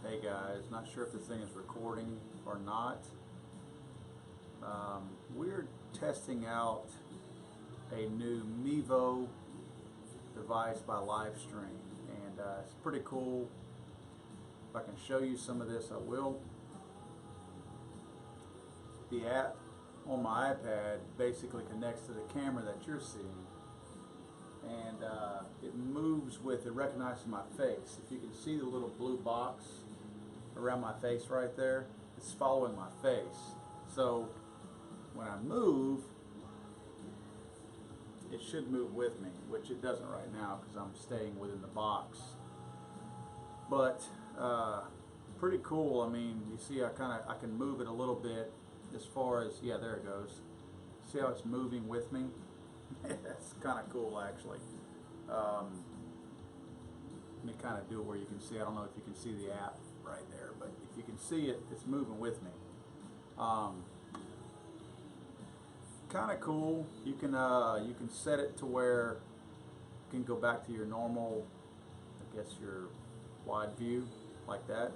Hey guys, not sure if this thing is recording or not. We're testing out a new Mevo device by Livestream, and it's pretty cool. If I can show you some of this, I will. The app on my iPad basically connects to the camera that you're seeing, and it moves with, it recognizes my face. If you can see the little blue box around my face right there, it's following my face. So when I move, it should move with me, which it doesn't right now because I'm staying within the box. But pretty cool. I mean, you see I can move it a little bit as far as, yeah, there it goes. See how it's moving with me? It's kind of cool, actually. Let me kind of do it where you can see. I don't know if you can see the app right there, but if you can see it, it's moving with me. Kind of cool. You can set it to where you can go back to your normal, I guess, your wide view like that.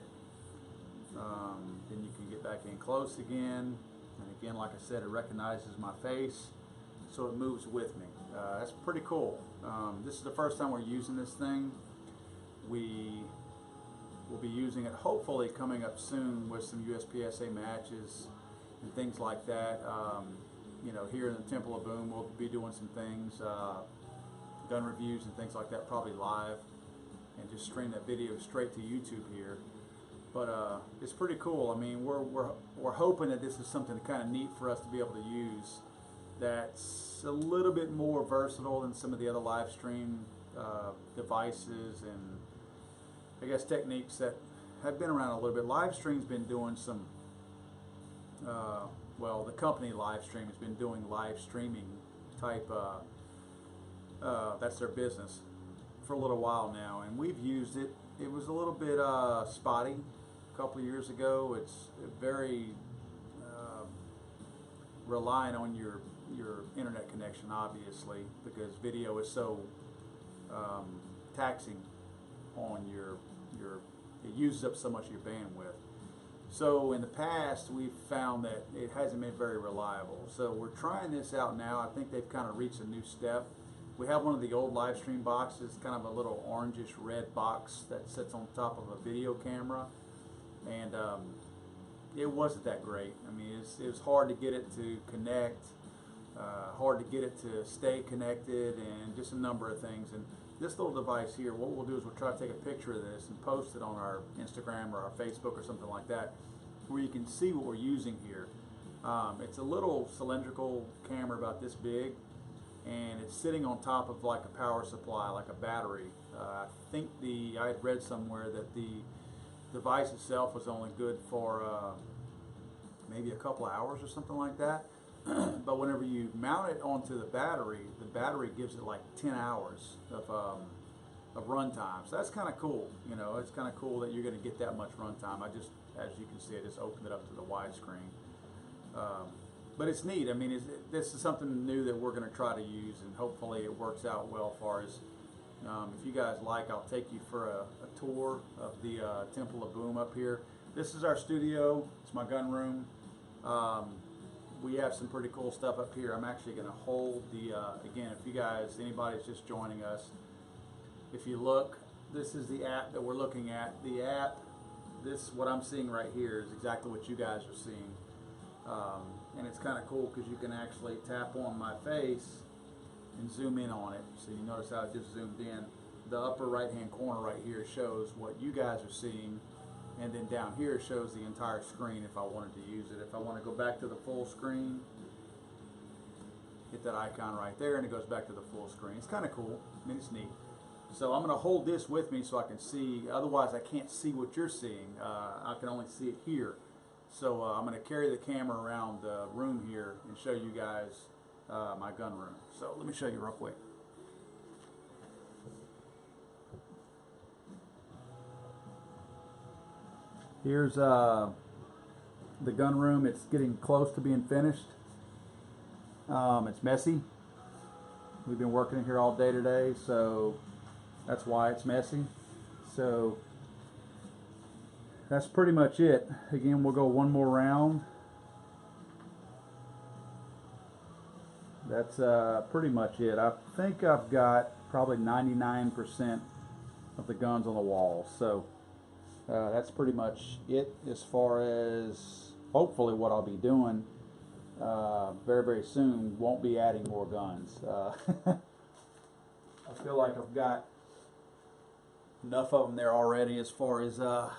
Then you can get back in close again, and again, like I said, it recognizes my face, so it moves with me. That's pretty cool. This is the first time we're using this thing. We will be using it hopefully coming up soon with some USPSA matches and things like that. You know, here in the Temple of Boom, we'll be doing some things, gun reviews and things like that, probably live, and just stream that video straight to YouTube here. But it's pretty cool. I mean, we're hoping that this is something kind of neat for us to be able to use. That's a little bit more versatile than some of the other live stream devices and, I guess, techniques that have been around a little bit. Livestream's been doing some. Well, the company Livestream has been doing live streaming type, that's their business, for a little while now, and we've used it. It was a little bit spotty a couple of years ago. It's very relying on your internet connection, obviously, because video is so taxing on your it uses up so much of your bandwidth. So in the past, we've found that it hasn't been very reliable. So we're trying this out now. I think they've kind of reached a new step. We have one of the old live stream boxes, kind of a little orangish red box that sits on top of a video camera, and it wasn't that great. I mean, it was hard to get it to connect, hard to get it to stay connected, and just a number of things. And this little device here, what we'll do is we'll try to take a picture of this and post it on our Instagram or our Facebook or something like that, where you can see what we're using here. It's a little cylindrical camera about this big, and it's sitting on top of like a power supply, like a battery. I think I had read somewhere that the device itself was only good for maybe a couple of hours or something like that. But whenever you mount it onto the battery gives it like 10 hours of run time. So that's kind of cool. You know, it's kind of cool that you're going to get that much run time. As you can see, I just opened it up to the widescreen. But it's neat. I mean, this is something new that we're going to try to use, and hopefully it works out well for us. If you guys like, I'll take you for a tour of the Temple of Boom up here. This is our studio. It's my gun room. We have some pretty cool stuff up here. I'm actually going to hold the, again, if anybody's just joining us, if you look, this is the app that we're looking at. The app, what I'm seeing right here is exactly what you guys are seeing. And it's kind of cool because you can actually tap on my face and zoom in on it. So you notice how it just zoomed in. The upper right hand corner right here shows what you guys are seeing, and then down here shows the entire screen if I wanted to use it. If I want to go back to the full screen, hit that icon right there and it goes back to the full screen. It's kind of cool. I mean, it's neat. So I'm going to hold this with me so I can see. Otherwise I can't see what you're seeing. I can only see it here. So I'm going to carry the camera around the room here and show you guys my gun room. So let me show you real quick. Here's the gun room. It's getting close to being finished. It's messy. We've been working in here all day today, so that's why it's messy. So that's pretty much it. Again, we'll go one more round. That's pretty much it. I think I've got probably 99% of the guns on the wall. So that's pretty much it as far as hopefully what I'll be doing very, very soon. Won't be adding more guns. I feel like I've got enough of them there already as far as the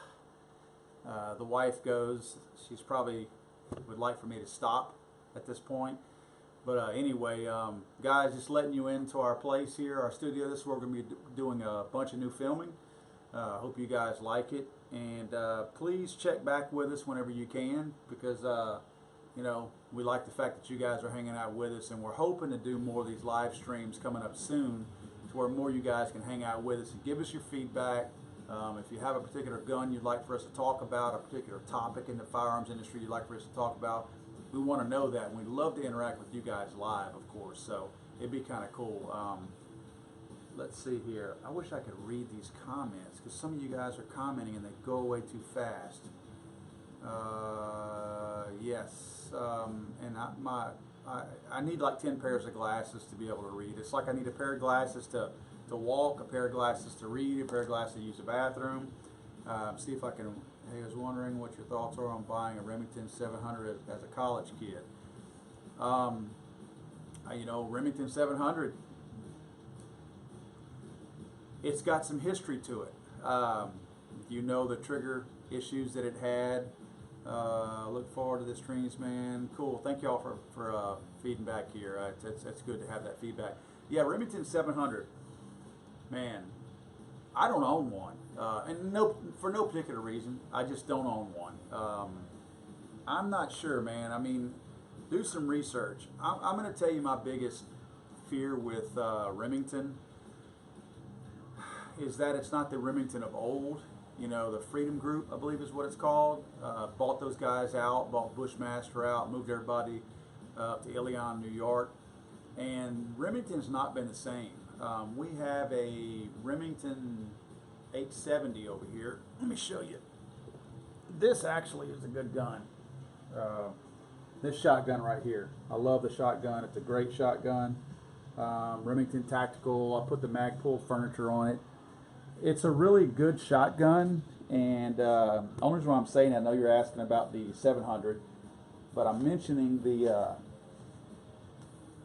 wife goes. She's probably would like for me to stop at this point. But anyway, guys, just letting you into our place here, our studio. This is where we're going to be doing a bunch of new filming. Hope you guys like it. And please check back with us whenever you can, because, you know, we like the fact that you guys are hanging out with us. And we're hoping to do more of these live streams coming up soon, to where more of you guys can hang out with us and give us your feedback. If you have a particular gun you'd like for us to talk about, a particular topic in the firearms industry you'd like for us to talk about, we want to know that, and we'd love to interact with you guys live, of course, so it'd be kind of cool. Let's see here. I wish I could read these comments, because some of you guys are commenting and they go away too fast. Yes, and I need like 10 pairs of glasses to be able to read. It's like I need a pair of glasses to walk, a pair of glasses to read, a pair of glasses to use the bathroom. See if I can. Hey, I was wondering what your thoughts are on buying a Remington 700 as a college kid. You know, Remington 700, it's got some history to it. You know the trigger issues that it had. Look forward to the streams, man. Cool. Thank you all for feeding back here. It's good to have that feedback. Yeah, Remington 700, man. I don't own one, and for no particular reason. I just don't own one. I'm not sure, man. I mean, do some research. I'm going to tell you my biggest fear with Remington is that it's not the Remington of old. You know, the Freedom Group, I believe is what it's called. Bought those guys out, bought Bushmaster out, moved everybody to Ilion, New York, and Remington's not been the same. We have a Remington 870 over here. Let me show you. This actually is a good gun. This shotgun right here. I love the shotgun. It's a great shotgun. Remington Tactical. I put the Magpul furniture on it. It's a really good shotgun. And only reason why I'm saying that, I know you're asking about the 700, but I'm mentioning the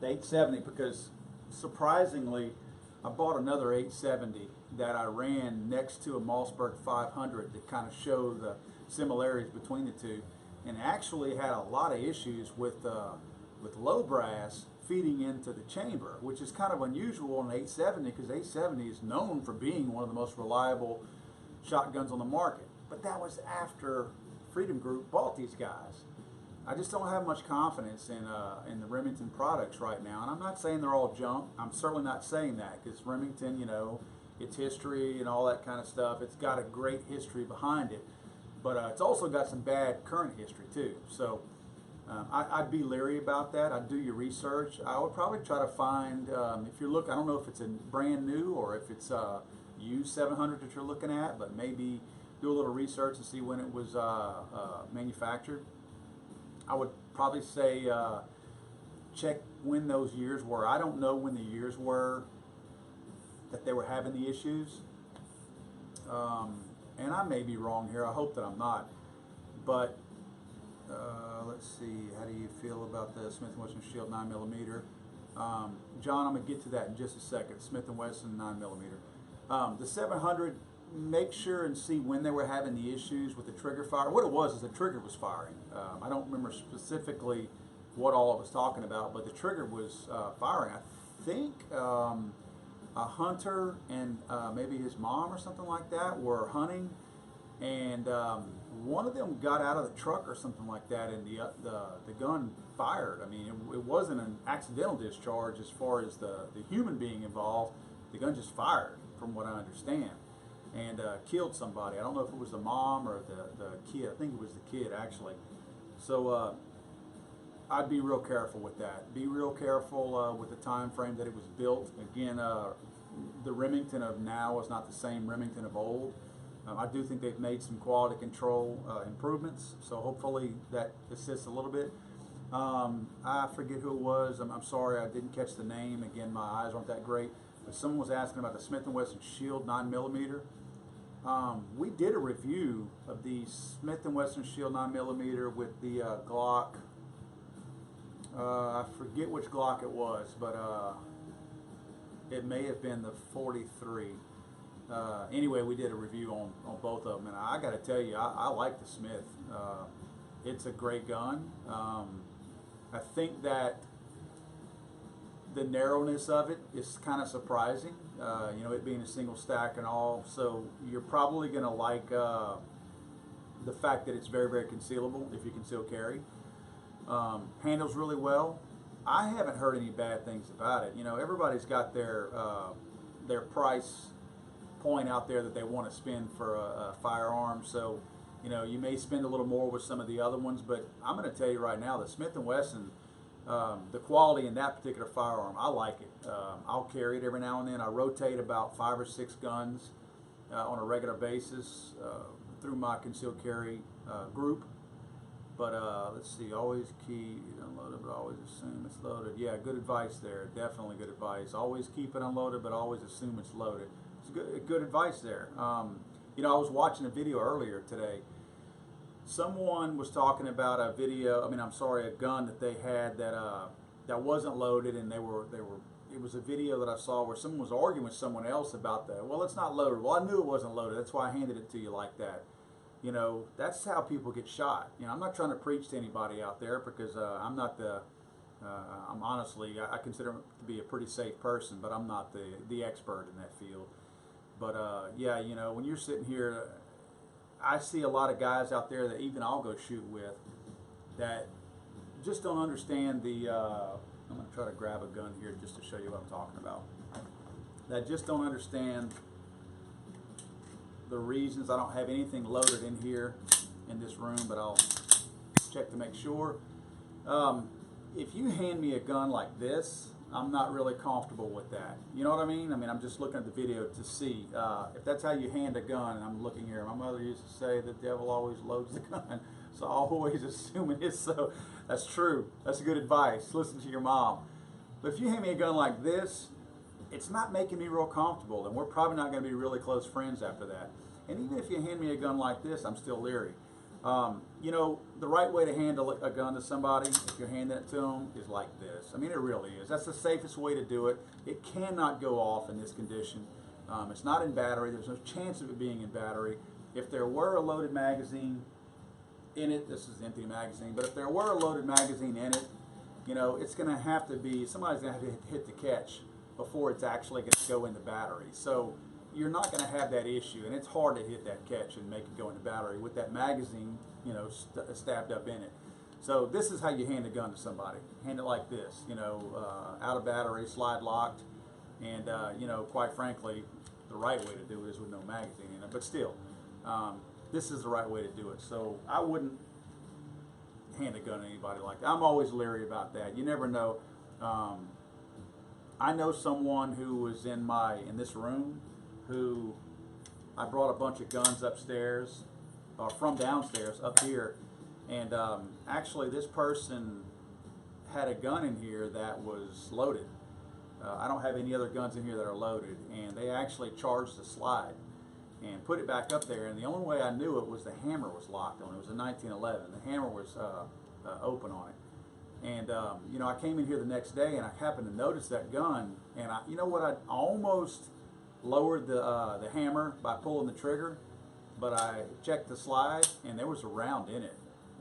870 because surprisingly, I bought another 870 that I ran next to a Mossberg 500 to kind of show the similarities between the two, and actually had a lot of issues with low brass feeding into the chamber, which is kind of unusual in an 870 because 870 is known for being one of the most reliable shotguns on the market. But that was after Freedom Group bought these guys. I just don't have much confidence in the Remington products right now, and I'm not saying they're all junk. I'm certainly not saying that, because Remington, you know, its history and all that kind of stuff, it's got a great history behind it, but it's also got some bad current history too. So I'd be leery about that. I'd do your research. I would probably try to find, if you're looking, I don't know if it's a brand new or if it's a used 700 that you're looking at, but maybe do a little research and see when it was manufactured. I would probably say check when those years were. I don't know when the years were that they were having the issues. And I may be wrong here. I hope that I'm not. But let's see. How do you feel about the Smith & Wesson Shield 9mm? John, I'm going to get to that in just a second. Smith & Wesson 9mm. The 700, make sure and see when they were having the issues with the trigger fire. What it was is the trigger was firing. I don't remember specifically what all I was talking about, but the trigger was firing. I think a hunter and maybe his mom or something like that were hunting, and one of them got out of the truck or something like that, and the gun fired. I mean, it wasn't an accidental discharge as far as the human being involved. The gun just fired, from what I understand, and killed somebody. I don't know if it was the mom or the kid. I think it was the kid, actually. So I'd be real careful with that. Be real careful with the time frame that it was built. Again, the Remington of now is not the same Remington of old. I do think they've made some quality control improvements, so hopefully that assists a little bit. I forget who it was. I'm sorry, I didn't catch the name. Again, my eyes aren't that great. But someone was asking about the Smith & Wesson Shield 9mm. We did a review of the Smith & Wesson Shield 9mm with the Glock. I forget which Glock it was, but it may have been the 43. Anyway, we did a review on both of them, and I got to tell you, I like the Smith. It's a great gun. I think that the narrowness of it is kind of surprising, you know, it being a single stack and all, so you're probably going to like the fact that it's very, very concealable if you conceal carry. Handles really well. I haven't heard any bad things about it. You know, everybody's got their price point out there that they want to spend for a firearm, so you know, you may spend a little more with some of the other ones, but I'm going to tell you right now, the Smith & Wesson, the quality in that particular firearm, I like it. I'll carry it every now and then. I rotate about 5 or 6 guns on a regular basis through my concealed carry group. But let's see, always keep it unloaded, but always assume it's loaded. Yeah, good advice there. Definitely good advice. Always keep it unloaded, but always assume it's loaded. It's good advice there. You know, I was watching a video earlier today. Someone was talking about a video. A gun that they had that wasn't loaded, and it was a video that I saw where someone was arguing with someone else about that. Well, it's not loaded. Well, I knew it wasn't loaded. That's why I handed it to you like that. You know, that's how people get shot. You know, I'm not trying to preach to anybody out there because I'm not the. I'm honestly, I consider to be a pretty safe person, but I'm not the expert in that field. But yeah, you know, when you're sitting here, I see a lot of guys out there that even I'll go shoot with that just don't understand the. I'm going to try to grab a gun here just to show you what I'm talking about. That just don't understand the reasons. I don't have anything loaded in here in this room, but I'll check to make sure. If you hand me a gun like this, I'm not really comfortable with that. You know what I mean? I'm just looking at the video to see if that's how you hand a gun. And I'm looking here. My mother used to say the devil always loads the gun, so I always assume it is so. That's true. That's good advice. Listen to your mom. But if you hand me a gun like this, it's not making me real comfortable, and we're probably not going to be really close friends after that. And even if you hand me a gun like this, I'm still leery. You know, the right way to handle a gun to somebody, if you're handing it to them, is like this. It really is. That's the safest way to do it. It cannot go off in this condition. It's not in battery. There's no chance of it being in battery. If there were a loaded magazine in it, this is an empty magazine, but if there were a loaded magazine in it, you know, it's going to have to be, somebody's going to have to hit the catch before it's actually going to go in the battery. So you're not going to have that issue, and it's hard to hit that catch and make it go in the battery with that magazine, you know, stabbed up in it. So this is how you hand a gun to somebody. Hand it like this, you know, out of battery, slide locked, and you know, quite frankly, the right way to do it is with no magazine in it. But still, this is the right way to do it. So I wouldn't hand a gun to anybody like that. I'm always leery about that. You never know. I know someone who was in this room who I brought a bunch of guns upstairs, or from downstairs up here, and actually this person had a gun in here that was loaded. I don't have any other guns in here that are loaded, and they actually charged the slide and put it back up there, and the only way I knew it was the hammer was locked on it. It was a 1911. The hammer was open on it. And you know, I came in here the next day and I happened to notice that gun, and you know what, I almost lowered the hammer by pulling the trigger, but I checked the slide and there was a round in it.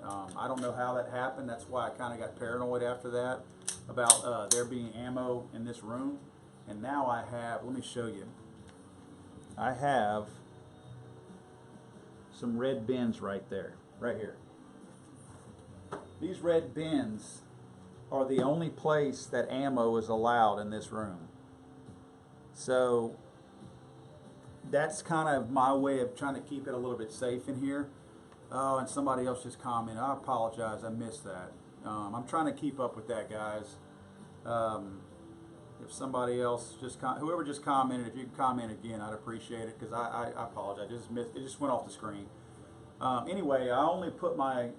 I don't know how that happened. That's why I kind of got paranoid after that about there being ammo in this room. And now I have, let me show you, I have some red bins right there, right here. These red bins are the only place that ammo is allowed in this room. So that's kind of my way of trying to keep it a little bit safe in here. Oh, and somebody else just commented. I apologize, I missed that. I'm trying to keep up with that, guys. if somebody else whoever just commented, if you could comment again, I'd appreciate it, because I apologize. It just went off the screen. Anyway, I only put my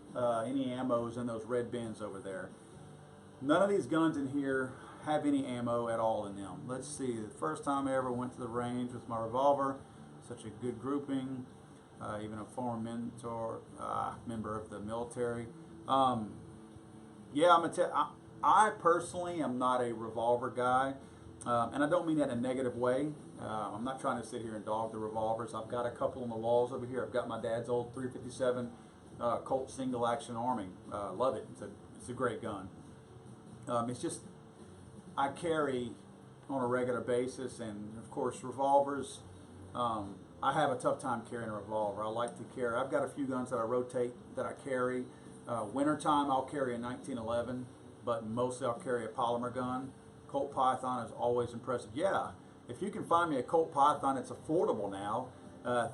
any ammos in those red bins over there. None of these guns in here have any ammo at all in them. Let's see, the first time I ever went to the range with my revolver, such a good grouping, even a former member of the military. Yeah, I personally am not a revolver guy, and I don't mean that in a negative way. I'm not trying to sit here and dog the revolvers. I've got a couple on the walls over here. I've got my dad's old 357 Colt single action arming. Love it. It's a great gun. It's just I carry on a regular basis, and of course revolvers. I have a tough time carrying a revolver. I like to carry. I've got a few guns that I rotate that I carry. Wintertime I'll carry a 1911, but mostly I'll carry a polymer gun. Colt Python is always impressive. Yeah, if you can find me a Colt Python, it's affordable now.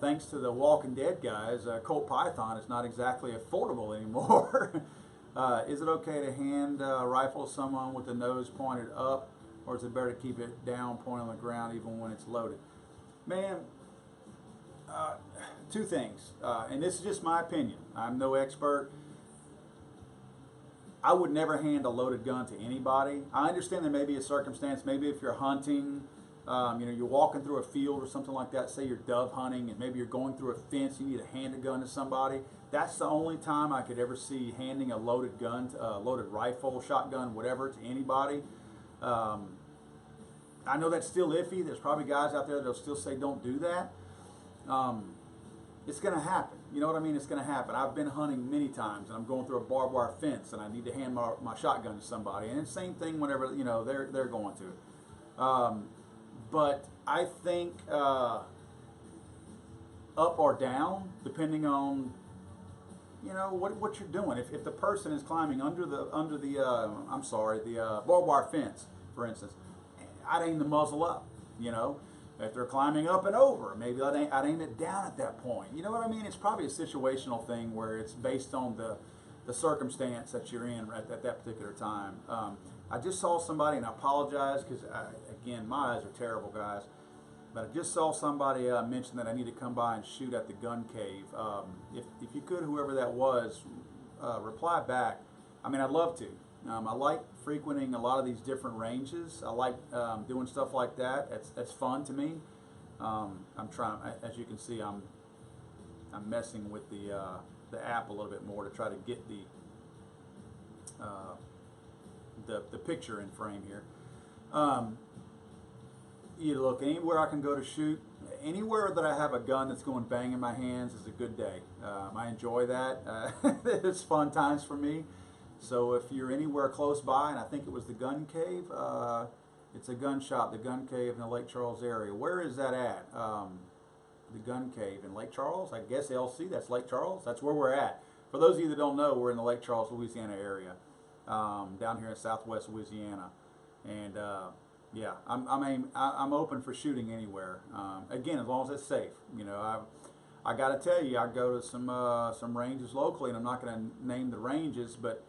Thanks to the Walking Dead guys, Colt Python is not exactly affordable anymore. Is it okay to hand rifle someone with the nose pointed up, or is it better to keep it down, pointing on the ground, even when it's loaded? Man, two things, and this is just my opinion. I'm no expert. I would never hand a loaded gun to anybody. I understand there may be a circumstance, maybe if you're hunting, you're walking through a field or something like that, say you're dove hunting, and maybe you're going through a fence, you need to hand a gun to somebody. That's the only time I could ever see handing a loaded gun, loaded rifle, shotgun, whatever, to anybody. I know that's still iffy. There's probably guys out there that'll still say don't do that. It's going to happen. You know what I mean? It's going to happen. I've been hunting many times, and I'm going through a barbed wire fence, and I need to hand my shotgun to somebody. And it's the same thing whenever they're going to it. But I think up or down, depending on what you're doing. If the person is climbing under the barbed wire fence, for instance, I'd aim the muzzle up. If they're climbing up and over, maybe I'd aim it down at that point. You know what I mean? It's probably a situational thing where it's based on the circumstance that you're in at that particular time. I just saw somebody, and I apologize because, again, my eyes are terrible, guys. But I just saw somebody mention that I need to come by and shoot at the gun cave. If you could, whoever that was, reply back. I mean, I'd love to. I like frequenting a lot of these different ranges. I like doing stuff like that. That's fun to me. I'm trying, as you can see, I'm messing with the app a little bit more to try to get the picture in frame here. You look, anywhere I can go to shoot, anywhere that I have a gun that's going bang in my hands is a good day. I enjoy that. It's fun times for me. So if you're anywhere close by, and I think it was the gun cave, it's a gun shop, the gun cave in the Lake Charles area. Where is that at? The gun cave in Lake Charles? I guess LC, that's Lake Charles. That's where we're at. For those of you that don't know, we're in the Lake Charles, Louisiana area, down here in southwest Louisiana. And yeah, I'm open for shooting anywhere. Again, as long as it's safe. I got to tell you, I go to some ranges locally, and I'm not going to name the ranges, but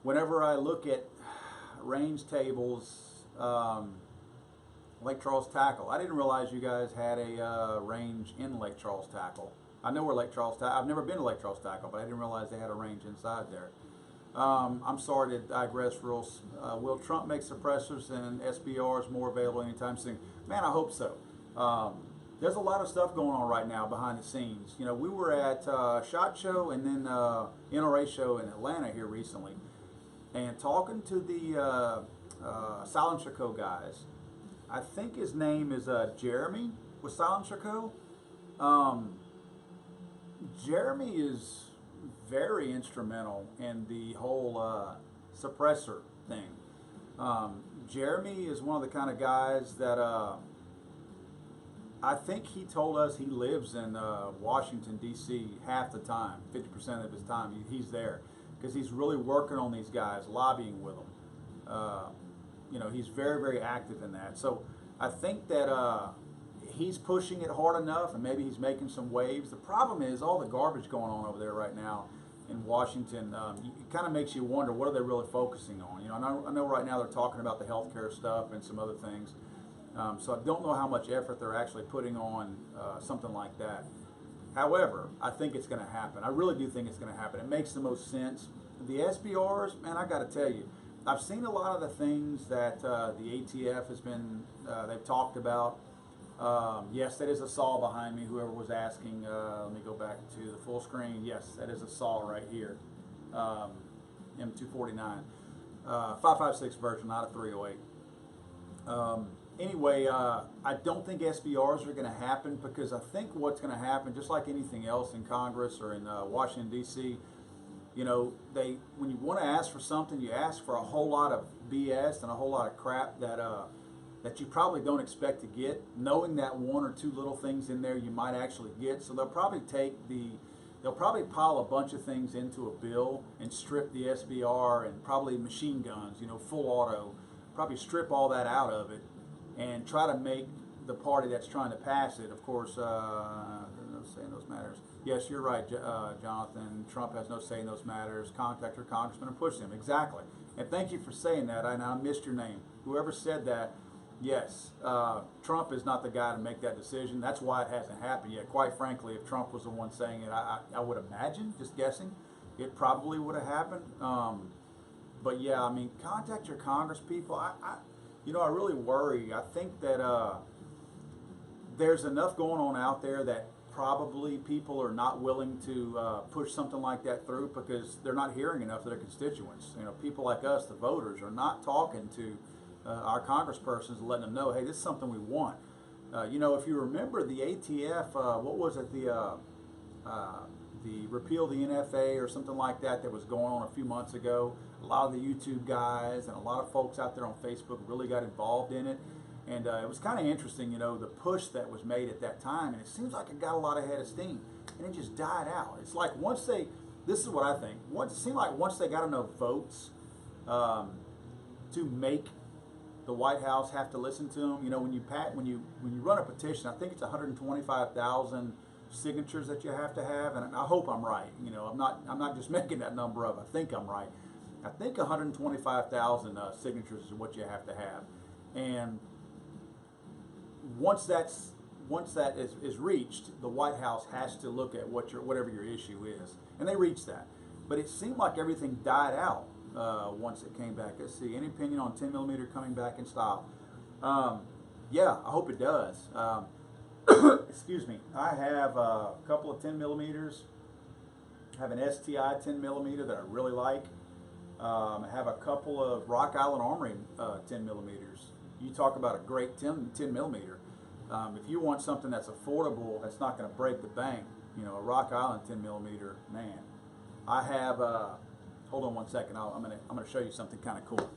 whenever I look at range tables, Lake Charles Tackle, I didn't realize you guys had a range in Lake Charles Tackle. I know where Lake Charles Tackle, I've never been to Lake Charles Tackle, but I didn't realize they had a range inside there. I'm sorry to digress real. Will Trump make suppressors and SBRs more available anytime soon? Man, I hope so. There's a lot of stuff going on right now behind the scenes. We were at SHOT Show and then NRA Show in Atlanta here recently, and talking to the Silencer Co. guys. I think his name is Jeremy with Silencer Co. Jeremy is very instrumental in the whole suppressor thing. Jeremy is one of the kind of guys that I think he told us he lives in Washington, D.C. half the time, 50% of his time he's there, because he's really working on these guys, lobbying with them. He's very, very active in that. So I think that he's pushing it hard enough, and maybe he's making some waves. The problem is all the garbage going on over there right now. in Washington, it kind of makes you wonder, what are they really focusing on? You know, I know right now they're talking about the healthcare stuff and some other things. So I don't know how much effort they're actually putting on something like that. However, I think it's going to happen. I really do think it's going to happen. It makes the most sense. The SBRs, man, I got to tell you, I've seen a lot of the things that the ATF has been, they've talked about. Yes, that is a saw behind me, whoever was asking. Let me go back to the full screen. Yes, that is a saw right here. M249. 5.56 version, not a 308. Anyway, I don't think SBRs are going to happen, because I think what's going to happen, just like anything else in Congress or in Washington, D.C., you know, when you want to ask for something, you ask for a whole lot of BS and a whole lot of crap that you probably don't expect to get, knowing that one or two little things in there you might actually get. So they'll probably pile a bunch of things into a bill and strip the SBR and probably machine guns, you know, full auto, probably strip all that out of it and try to make the party that's trying to pass it, of course, no say in those matters. Yes, you're right, Jonathan. Trump has no say in those matters. Contact your congressman and push them. Exactly. And thank you for saying that. I missed your name. Whoever said that, yes, Trump is not the guy to make that decision. That's why it hasn't happened yet. Quite frankly, if Trump was the one saying it, I would imagine, just guessing, it probably would have happened. But yeah, I mean, contact your congress people. You know, I really worry. I think that there's enough going on out there that probably people are not willing to push something like that through, because they're not hearing enough of their constituents. You know, people like us, the voters, are not talking to our congresspersons and letting them know, hey, this is something we want. You know, if you remember the ATF, what was it, the repeal the NFA or something like that was going on a few months ago. A lot of the YouTube guys and a lot of folks out there on Facebook really got involved in it. And it was kind of interesting, you know, the push that was made at that time. And it seems like it got a lot of head of steam. And it just died out. It's like this is what I think. It seemed like once they got enough votes to make the White House have to listen to them. You know, when you run a petition, I think it's 125,000 signatures that you have to have, and I hope I'm right. You know, I'm not just making that number up. I think I'm right. I think 125,000 signatures is what you have to have, and once that is reached, the White House has to look at whatever your issue is, and they reached that. But it seemed like everything died out once it came back. Let's see, any opinion on 10mm coming back in style? Yeah, I hope it does. Excuse me. I have a couple of 10mm. I have an STI 10mm that I really like. I have a couple of Rock Island Armory 10mm. You talk about a great 10mm. If you want something that's affordable, that's not going to break the bank, you know, a Rock Island 10mm, man. I have. Hold on one second. I'm gonna show you something kind of cool.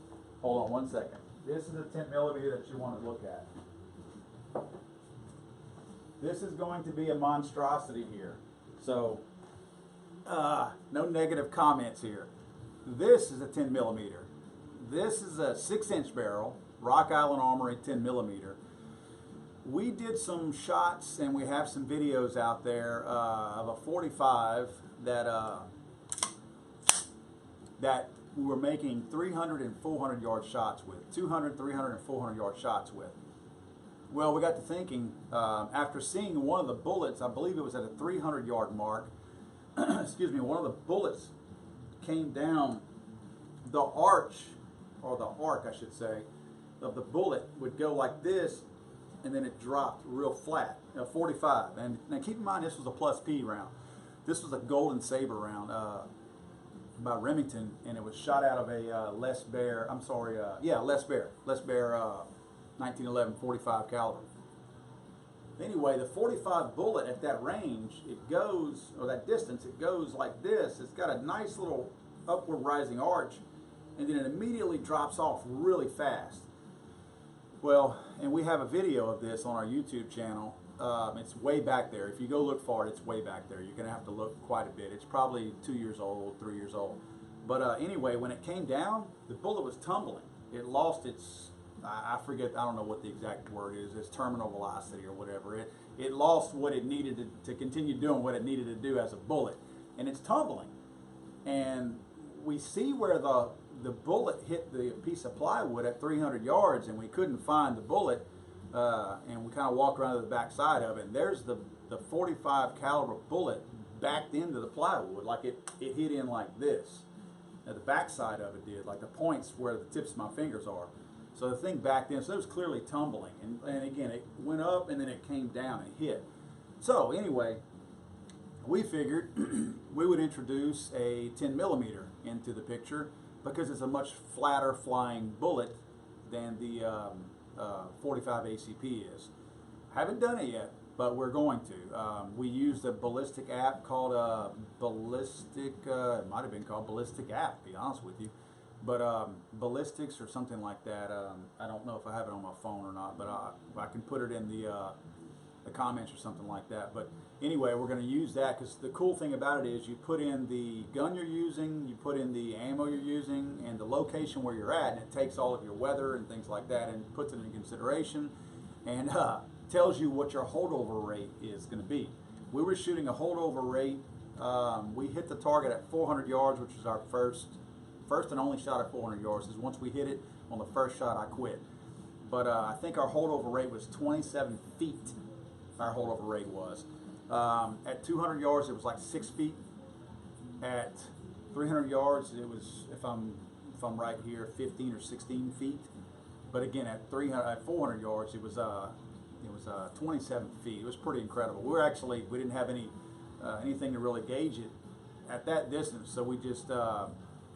Hold on one second. This is a 10mm that you want to look at. This is going to be a monstrosity here. So, no negative comments here. This is a 10mm. This is a 6-inch barrel, Rock Island Armory 10mm. We did some shots and we have some videos out there of a 45 that we were making 300 and 400 yard shots with, 200, 300, and 400 yard shots with. Well, we got to thinking, after seeing one of the bullets, I believe it was at a 300 yard mark, excuse me, one of the bullets came down, the arch, or the arc I should say, of the bullet would go like this, and then it dropped real flat, 45. And now keep in mind, this was a plus P round. This was a Golden Saber round by Remington, and it was shot out of a Les Baer, Les Baer 1911 45 caliber. Anyway, the 45 bullet at that range, it goes, or that distance, it goes like this. It's got a nice little upward rising arch, and then it immediately drops off really fast. Well, and we have a video of this on our YouTube channel. It's way back there. If you go look for it, it's way back there. You're going to have to look quite a bit. It's probably 2 years old, 3 years old. But anyway, when it came down, the bullet was tumbling. It lost its, I forget, I don't know what the exact word is, its terminal velocity or whatever. It lost what it needed to continue doing what it needed to do as a bullet. And it's tumbling. and we see where the bullet hit the piece of plywood at 300 yards, and we couldn't find the bullet, and we kind of walked around to the back side of it, and there's the 45 caliber bullet backed into the plywood, like it hit in like this. Now the back side of it did, like the points where the tips of my fingers are. So the thing backed in, so it was clearly tumbling, and again, it went up and then it came down and hit. So anyway, we figured we would introduce a 10 millimeter into the picture because it's a much flatter flying bullet than the 45 ACP is. Haven't done it yet, but we're going to. We used a ballistic app called Ballistic, it might have been called Ballistic app, to be honest with you. But Ballistics or something like that. I don't know if I have it on my phone or not, but I can put it in the comments or something like that. But anyway, we're going to use that because the cool thing about it is you put in the gun you're using, you put in the ammo you're using, and the location where you're at, and it takes all of your weather and things like that and puts it in consideration, and tells you what your holdover rate is going to be. We were shooting a holdover rate. We hit the target at 400 yards, which is our first and only shot at 400 yards. Is once we hit it on the first shot, I quit. But I think our holdover rate was 27 feet. Our holdover rate was. At 200 yards, it was like 6 feet. At 300 yards, it was, if I'm right here, 15 or 16 feet. But again, at 400 yards, it was 27 feet. It was pretty incredible. We didn't have anything to really gauge it at that distance, so we just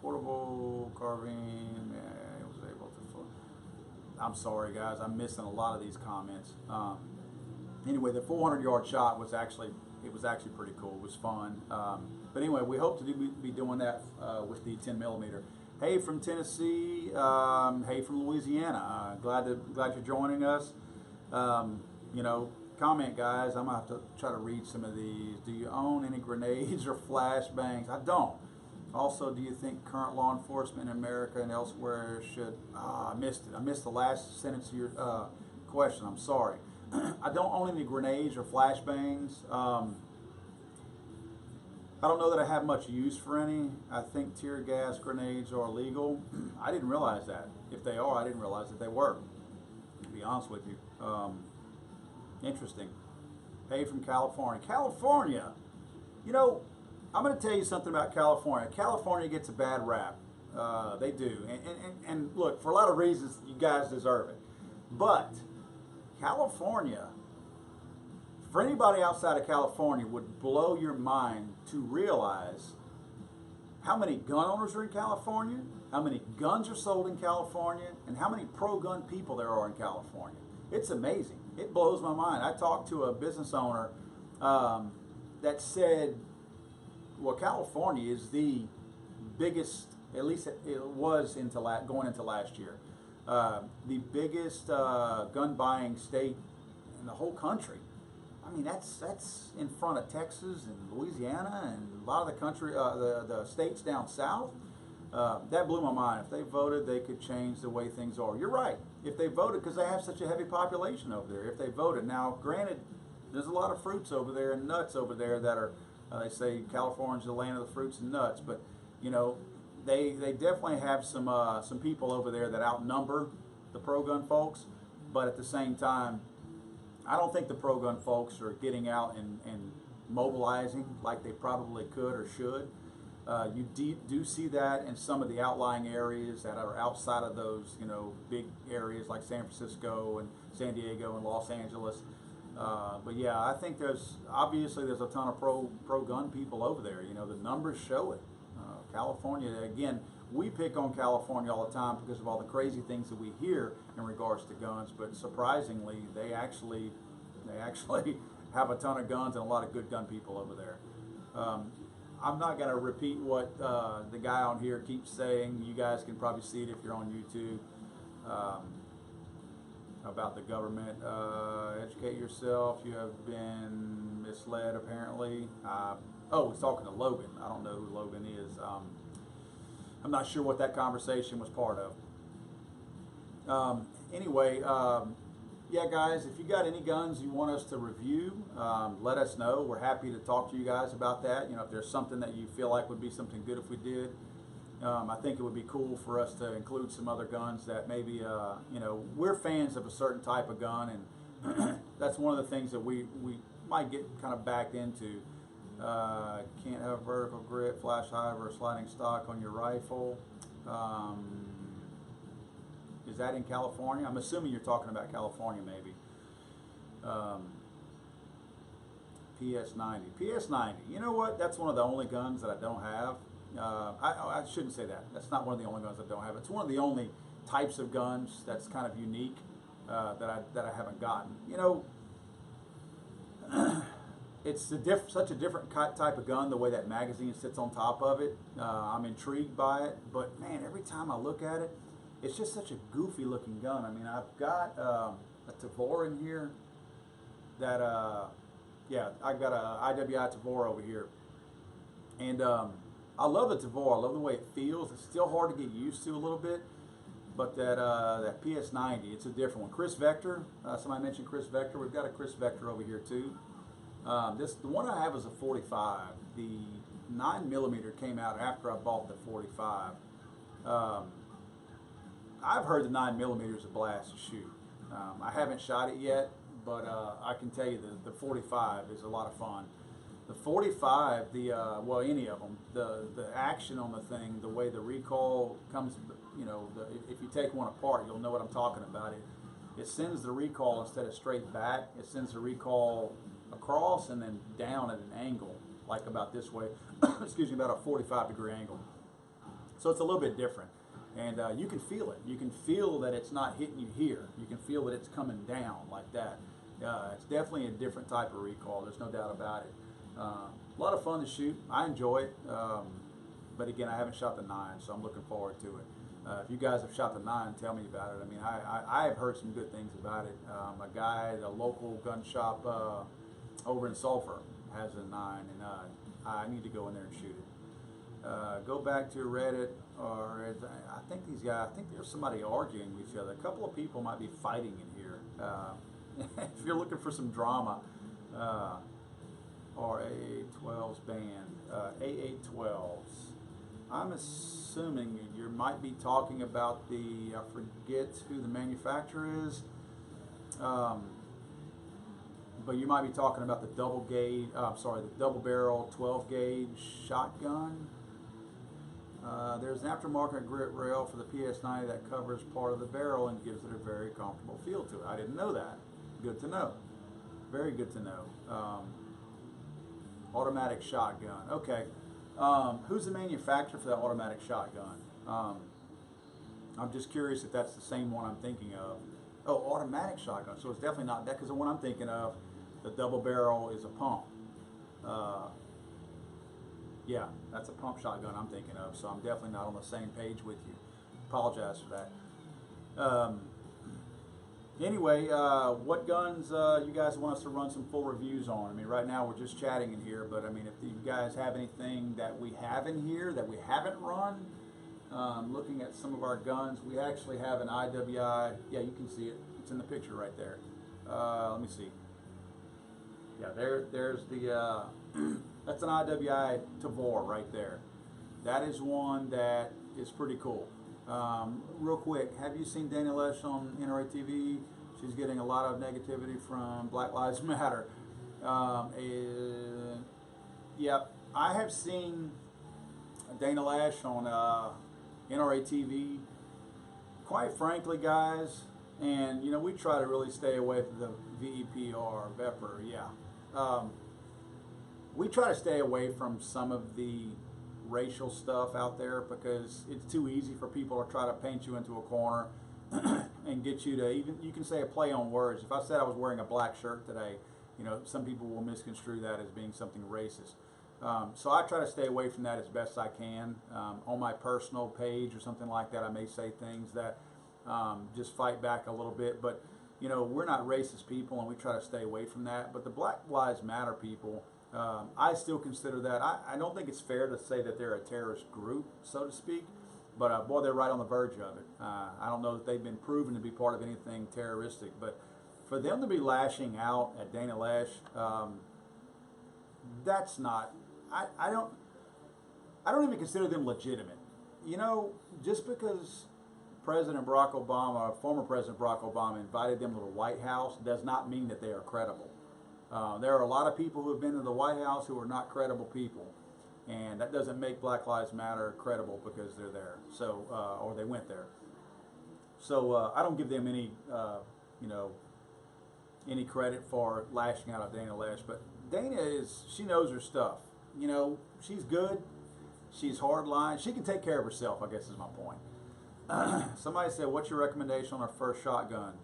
portable carbine. I was able to. I'm sorry, guys. I'm missing a lot of these comments. Anyway, the 400-yard shot was actually pretty cool. It was fun. But anyway, we hope to be doing that with the 10 millimeter. Hey from Tennessee. Hey from Louisiana. Glad you're joining us. You know, comment, guys. I'm gonna have to try to read some of these. Do you own any grenades or flashbangs? I don't. Also, do you think current law enforcement in America and elsewhere should? I missed it. I missed the last sentence of your question. I'm sorry. I don't own any grenades or flashbangs. I don't know that I have much use for any. I think tear gas grenades are illegal. I didn't realize that. If they are, I didn't realize that they were, to be honest with you. Interesting. Hey from California. California! You know, I'm going to tell you something about California. California gets a bad rap. They do. And look, for a lot of reasons, you guys deserve it. But California, for anybody outside of California, would blow your mind to realize how many gun owners are in California, how many guns are sold in California, and how many pro-gun people there are in California. It's amazing. It blows my mind. I talked to a business owner that said, well, California is the biggest, at least it was going into last year, the biggest gun buying state in the whole country. I mean, that's in front of Texas and Louisiana and a lot of the country, the states down south. That blew my mind. If they voted, they could change the way things are. You're right. If they voted, because they have such a heavy population over there. If they voted, now granted, there's a lot of fruits over there and nuts over there that are. They say California's the land of the fruits and nuts, but you know, they definitely have some people over there that outnumber the pro-gun folks. But at the same time, I don't think the pro-gun folks are getting out and mobilizing like they probably could or should. You do see that in some of the outlying areas that are outside of those, you know, big areas like San Francisco and San Diego and Los Angeles. But yeah, I think there's a ton of pro-gun people over there. You know, the numbers show it. California, again, we pick on California all the time because of all the crazy things that we hear in regards to guns. But surprisingly, they actually have a ton of guns and a lot of good gun people over there. I'm not going to repeat what the guy on here keeps saying. You guys can probably see it if you're on YouTube. About the government. Educate yourself. You have been misled, apparently. Oh, he's talking to Logan. I don't know who Logan is. I'm not sure what that conversation was part of. Anyway, yeah, guys, if you got any guns you want us to review, let us know. We're happy to talk to you guys about that. You know, if there's something that you feel like would be something good if we did, I think it would be cool for us to include some other guns that maybe, you know, we're fans of a certain type of gun, and that's one of the things that we might get kind of backed into. Can't have vertical grip, flash hive, or sliding stock on your rifle. Is that in California? I'm assuming you're talking about California, maybe. PS90. PS90. You know what? That's one of the only guns that I don't have. I shouldn't say that. That's not one of the only guns I don't have. It's one of the only types of guns that's kind of unique that I haven't gotten. You know, it's such a different type of gun, the way that magazine sits on top of it. I'm intrigued by it, but man, every time I look at it, it's just such a goofy looking gun. I mean, I've got a Tavor in here that, yeah, I've got a IWI Tavor over here. And I love the Tavor. I love the way it feels. It's still hard to get used to a little bit. But that PS90, it's a different one. Chris Vector, somebody mentioned Chris Vector. We've got a Chris Vector over here too. The one I have is a 45. The 9mm came out after I bought the 45. I've heard the 9mm is a blast to shoot. I haven't shot it yet, but I can tell you the 45 is a lot of fun. The 45, well, any of them, the action on the thing, the way the recoil comes, you know, if you take one apart, you'll know what I'm talking about. It sends the recoil, instead of straight back, it sends the recoil across and then down at an angle, like about this way, excuse me, about a 45-degree angle. So it's a little bit different. And you can feel it. You can feel that it's not hitting you here. You can feel that it's coming down like that. It's definitely a different type of recoil. There's no doubt about it. A lot of fun to shoot. I enjoy it. But again, I haven't shot the 9, so I'm looking forward to it. If you guys have shot the 9, tell me about it. I mean, I have heard some good things about it. A guy at a local gun shop over in Sulphur has a 9, and I need to go in there and shoot it. Go back to Reddit, or I think these guys, I think there's somebody arguing with each other. A couple of people might be fighting in here. If you're looking for some drama, or AA-12's banned, AA-12s. I'm assuming you might be talking about I forget who the manufacturer is, but you might be talking about the the double barrel 12 gauge shotgun. There's an aftermarket grit rail for the PS90 that covers part of the barrel and gives it a very comfortable feel to it. I didn't know that. Good to know. Very good to know. Automatic shotgun. Okay. Who's the manufacturer for that automatic shotgun? I'm just curious if that's the same one I'm thinking of. Oh, automatic shotgun. So it's definitely not that, because the one I'm thinking of, the double barrel, is a pump. Yeah, that's a pump shotgun I'm thinking of, so I'm definitely not on the same page with you. Apologize for that. Anyway, what guns you guys want us to run some full reviews on? I mean, right now we're just chatting in here, but I mean, if you guys have anything that we have in here that we haven't run, looking at some of our guns, we actually have an IWI. Yeah, you can see it. It's in the picture right there. Let me see. Yeah, there's the, that's an IWI Tavor right there. That is one that is pretty cool. Real quick, have you seen Daniel Lesh on NRA TV? She's getting a lot of negativity from Black Lives Matter. Yeah, I have seen Dana Lash on NRA TV. Quite frankly, guys, and you know, we try to really stay away from the VEPR, yeah. We try to stay away from some of the racial stuff out there, because it's too easy for people to try to paint you into a corner and get you to, even, you can say a play on words. If I said I was wearing a black shirt today, you know, some people will misconstrue that as being something racist. So I try to stay away from that as best I can. On my personal page or something like that, I may say things that just fight back a little bit, but you know, we're not racist people, and we try to stay away from that. But the Black Lives Matter people, I still consider that. I don't think it's fair to say that they're a terrorist group, so to speak, but boy, they're right on the verge of it. I don't know that they've been proven to be part of anything terroristic, but for them to be lashing out at Dana Loesch, that's not. I don't even consider them legitimate. You know, just because President Barack Obama, former President Barack Obama, invited them to the White House does not mean that they are credible. There are a lot of people who have been to the White House who are not credible people, and that doesn't make Black Lives Matter credible because they're there. So, or they went there. So I don't give them any, you know, any credit for lashing out at Dana Loesch. But Dana she knows her stuff. You know, she's good. She's hardline. She can take care of herself, I guess is my point. Somebody said, what's your recommendation on our first shotgun?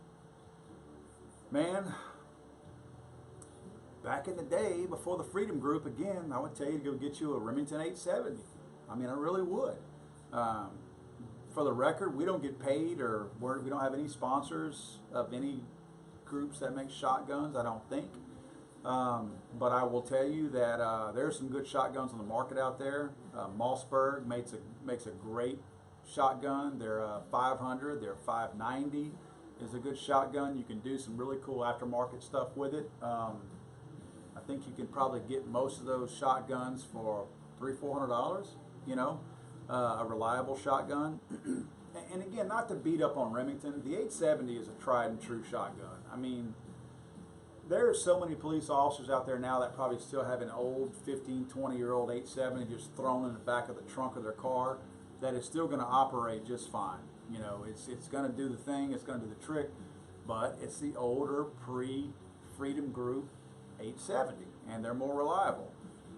Man, back in the day, before the Freedom Group, again, I would tell you to go get you a Remington 870. I mean, I really would. For the record, we don't get paid, or we don't have any sponsors of any groups that make shotguns, I don't think. But I will tell you that there's some good shotguns on the market out there. Mossberg makes a great shotgun. They're 500, they're 590 is a good shotgun. You can do some really cool aftermarket stuff with it. I think you can probably get most of those shotguns for $300-400, you know, a reliable shotgun. And again, not to beat up on Remington, the 870 is a tried and true shotgun. I mean, there are so many police officers out there now that probably still have an old 15, 20-year-old 870 just thrown in the back of the trunk of their car that is still going to operate just fine. You know, it's going to do the thing, it's going to do the trick, but it's the older pre-Freedom Group 870, and they're more reliable.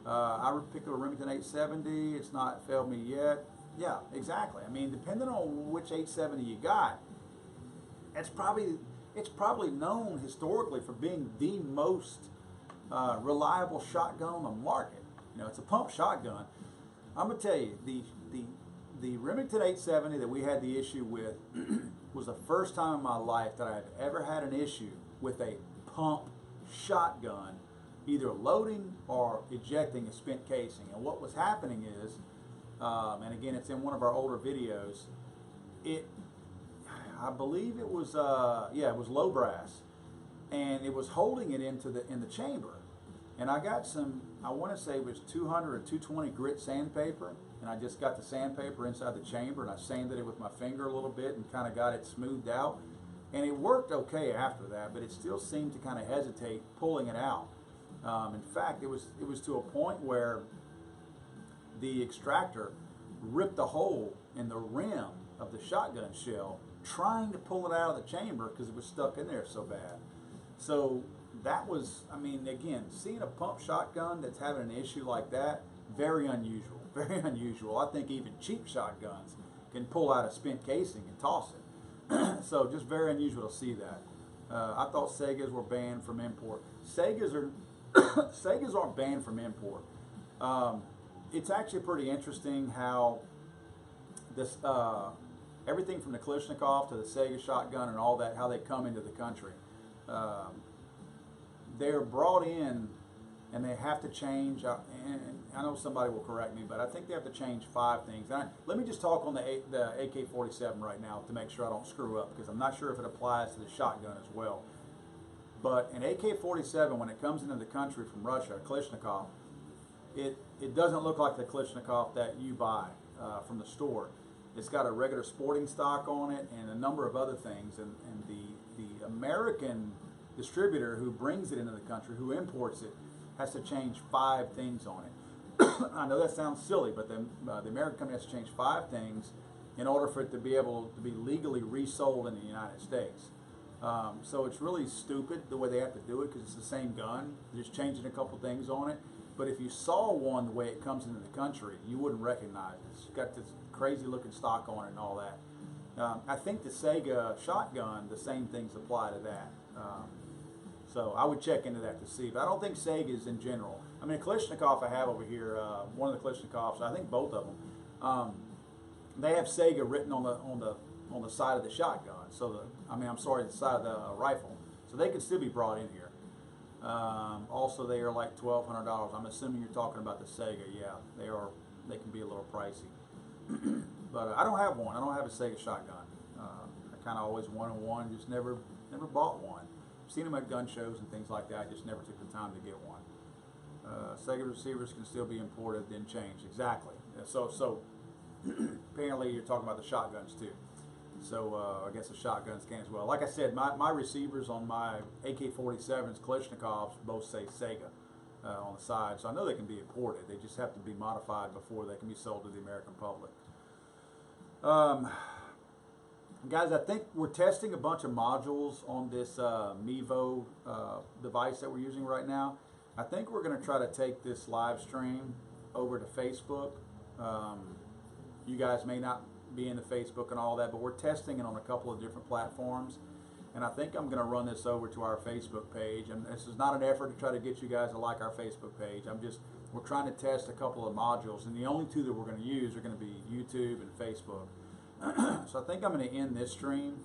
I picked a Remington 870. It's not failed me yet. Yeah, exactly. I mean, depending on which 870 you got, it's probably known historically for being the most reliable shotgun on the market. You know, it's a pump shotgun. I'm gonna tell you, the Remington 870 that we had the issue with was the first time in my life that I've ever had an issue with a pump shotgun, either loading or ejecting a spent casing. And what was happening is, and again, it's in one of our older videos, I believe it was, it was low brass, and it was holding it in the chamber. And I got some, I want to say it was 200 or 220 grit sandpaper, and I just got the sandpaper inside the chamber, and I sanded it with my finger a little bit and kind of got it smoothed out. And it worked okay after that, but it still seemed to kind of hesitate pulling it out. In fact, it was to a point where the extractor ripped a hole in the rim of the shotgun shell trying to pull it out of the chamber because it was stuck in there so bad. So that was, I mean, again, seeing a pump shotgun that's having an issue like that, very unusual, very unusual. I think even cheap shotguns can pull out a spent casing and toss it. So just very unusual to see that. I thought Segas were banned from import. Segas aren't banned from import. It's actually pretty interesting how this everything from the Kalashnikov to the Sega shotgun and all that, how they come into the country. They're brought in and they have to change, and I know somebody will correct me, but I think they have to change 5 things. Let me just talk on the AK-47 right now to make sure I don't screw up, because I'm not sure if it applies to the shotgun as well. But an AK-47, when it comes into the country from Russia, a Kalashnikov, it doesn't look like the Kalashnikov that you buy from the store. It's got a regular sporting stock on it and a number of other things, and the American distributor who brings it into the country, who imports it, has to change 5 things on it. I know that sounds silly, but the American company has to change 5 things in order for it to be able to be legally resold in the United States. So it's really stupid the way they have to do it, because it's the same gun, just changing a couple things on it. But if you saw one the way it comes into the country, you wouldn't recognize it. It's got this crazy looking stock on it and all that. I think the Sega shotgun, the same things apply to that. So I would check into that to see. But I don't think Segas in general. I mean, a Kalashnikov I have over here, one of the Kalashnikovs, I think both of them, they have Sega written on the side of the shotgun. So the side of the rifle. So they could still be brought in here. Also, they are like $1,200. I'm assuming you're talking about the Sega. Yeah, they are. They can be a little pricey. But I don't have one. I don't have a Sega shotgun. I kind of always wanted one, just never bought one. seen them at gun shows and things like that. I just never took the time to get one. Second receivers can still be imported, then changed. Exactly. So apparently you're talking about the shotguns too. So I guess the shotguns can as well. Like I said, my receivers on my AK-47s, Kalashnikovs, both say Sega on the side. So I know they can be imported. They just have to be modified before they can be sold to the American public. Guys, I think we're testing a bunch of modules on this Mevo device that we're using right now. I think we're going to try to take this live stream over to Facebook. You guys may not be into Facebook and all that, but we're testing it on a couple of different platforms. And I think I'm going to run this over to our Facebook page. And this is not an effort to try to get you guys to like our Facebook page. We're trying to test a couple of modules. And the only two that we're going to use are going to be YouTube and Facebook. So I think I'm going to end this stream.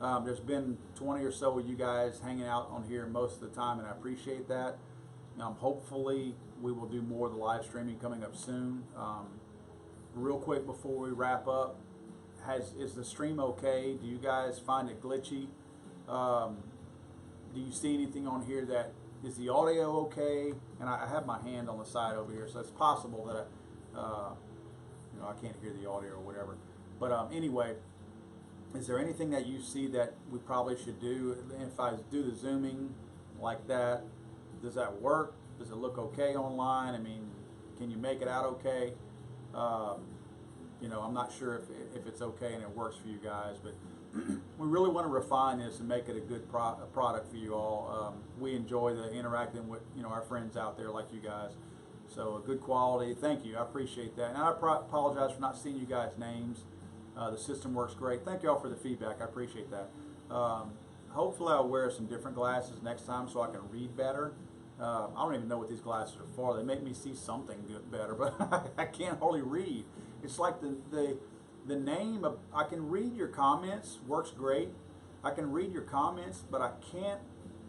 There's been 20 or so of you guys hanging out on here most of the time, and I appreciate that. Hopefully we will do more of the live streaming coming up soon. Real quick before we wrap up, is the stream okay? Do you guys find it glitchy? Do you see anything on here that is the audio okay? And I have my hand on the side over here, so it's possible that I can't hear the audio or whatever. But anyway, is there anything that you see that we probably should do? If I do the zooming like that, does that work? Does it look okay online? I mean, can you make it out okay? I'm not sure if it's okay and it works for you guys, but we really want to refine this and make it a good product for you all. We enjoy interacting with our friends out there like you guys. So a good quality. Thank you. I appreciate that. And I apologize for not seeing you guys' names. The system works great. Thank you all for the feedback. I appreciate that. Hopefully I'll wear some different glasses next time so I can read better. I don't even know what these glasses are for. They make me see something better, but I can't hardly read. It's like the name of, I can read your comments, works great. I can read your comments, but I can't,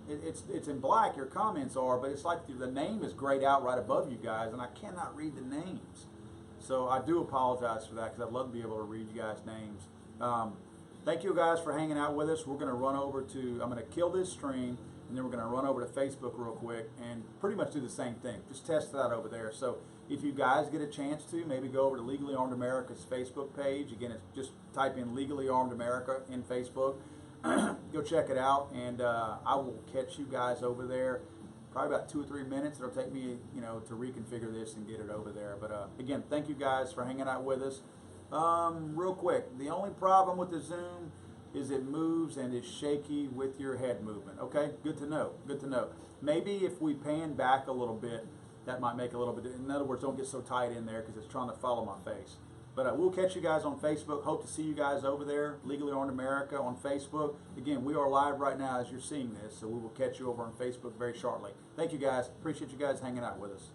it's in black, your comments are, but it's like the name is grayed out right above you guys, and I cannot read the names. So I do apologize for that, because I'd love to be able to read you guys' names. Thank you guys for hanging out with us. We're going to run over to, I'm going to kill this stream, and then we're going to run over to Facebook real quick and pretty much do the same thing. Just test that over there. So if you guys get a chance to, maybe go over to Legally Armed America's Facebook page. Again, it's just type in Legally Armed America in Facebook. Go check it out, and I will catch you guys over there. Probably about 2 or 3 minutes. It'll take me, to reconfigure this and get it over there. But again, thank you guys for hanging out with us. Real quick, the only problem with the Zoom is it moves and is shaky with your head movement. Okay, good to know. Good to know. Maybe if we pan back a little bit, that might make a little bit. In other words, don't get so tight in there because it's trying to follow my face. But we'll catch you guys on Facebook. Hope to see you guys over there. Legally Armed America on Facebook. Again, we are live right now as you're seeing this, so we will catch you over on Facebook very shortly. Thank you guys. Appreciate you guys hanging out with us.